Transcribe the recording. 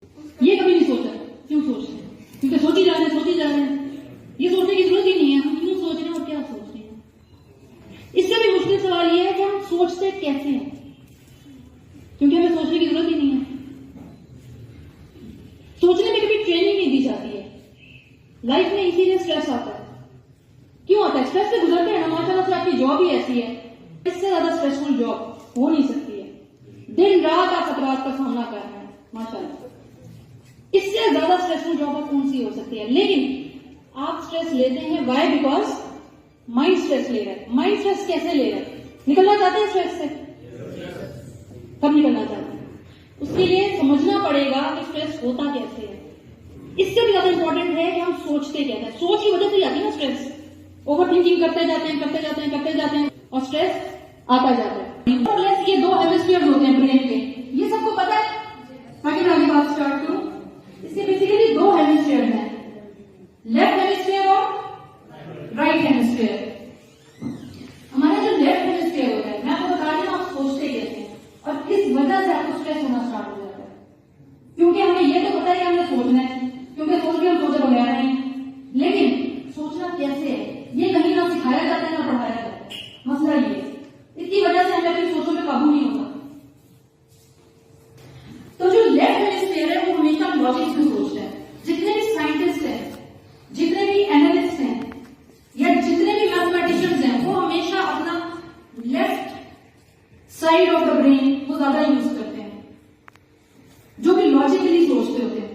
ये कभी नहीं सोचा। क्यों सोचते हैं? क्योंकि सोच ही जा रहे हैं। ये सोचने की जरूरत ही नहीं है, हम क्यों सोच रहे हैं और क्या सोच रहे हैं। इससे भी मुश्किल सवाल ये है कि हम सोचते कैसे हैं, क्योंकि हमें सोचने की जरूरत ही नहीं है। सोचने में कभी ट्रेनिंग नहीं दी जाती है। लाइफ में इसीलिए स्ट्रेस आता है। क्यों आता है? स्ट्रेस से गुजरते हैं ना। माशाल्लाह से आपकी जॉब ही ऐसी है, इससे ज्यादा स्ट्रेसफुल जॉब हो नहीं सकती है। दिन रात आप खतरात का सामना कर रहे हैं, माशाल्लाह। इससे ज्यादा स्ट्रेसफुल जॉब आप कौन सी हो सकती है? लेकिन आप स्ट्रेस लेते हैं, वाई? बिकॉज माइंड स्ट्रेस ले रहा है। माइंड स्ट्रेस कैसे ले रहा है? निकलना चाहते हैं स्ट्रेस से? कब निकलना चाहते हैं? उसके लिए समझना पड़ेगा कि स्ट्रेस होता कैसे है। इससे भी ज्यादा इंपॉर्टेंट है कि हम सोचते कैसे हैं। सोच की वजह से आती है ना स्ट्रेस। ओवर थिंकिंग करते जाते हैं और स्ट्रेस आता जाता है। ये दो हेमिस्फीयर होते हैं ब्रेन के, ये सबको पता है। ताकि मैं आगे बात स्टार्ट करूं, इसके बेसिकली दो हेमिस्फीयर हैं, लेफ्ट हेमिस्फीयर और राइट हेमिस्फीयर। हमारा जो लेफ्ट हेमिस्फीयर होता है, मैं आपको बता रही हूं आप सोचते कैसे हैं और किस वजह से आपको स्ट्रेस होना स्टार्ट हो जाता है। क्योंकि हमें ये तो पता है कि हमें सोचना है, क्योंकि सोच भी हम सोचे बगैर नहीं, लेकिन सोचना कैसे है ये कहीं ना सिखाया जाता है ना पढ़ाया जाता है। मसला ये है, इसकी वजह से हमें अपनी सोचों पे काबू नहीं होता। तो जो लेफ्ट हेमिस्फीयर है वो हमेशा लॉजिक्स में सोचता है। जितने भी साइंटिस्ट हैं, जितने भी एनालिस्ट हैं या जितने भी मैथमेटिशियंस हैं, वो हमेशा अपना left side of the brain वो ज्यादा यूज करते हैं, जो भी लॉजिकली सोचते होते हैं।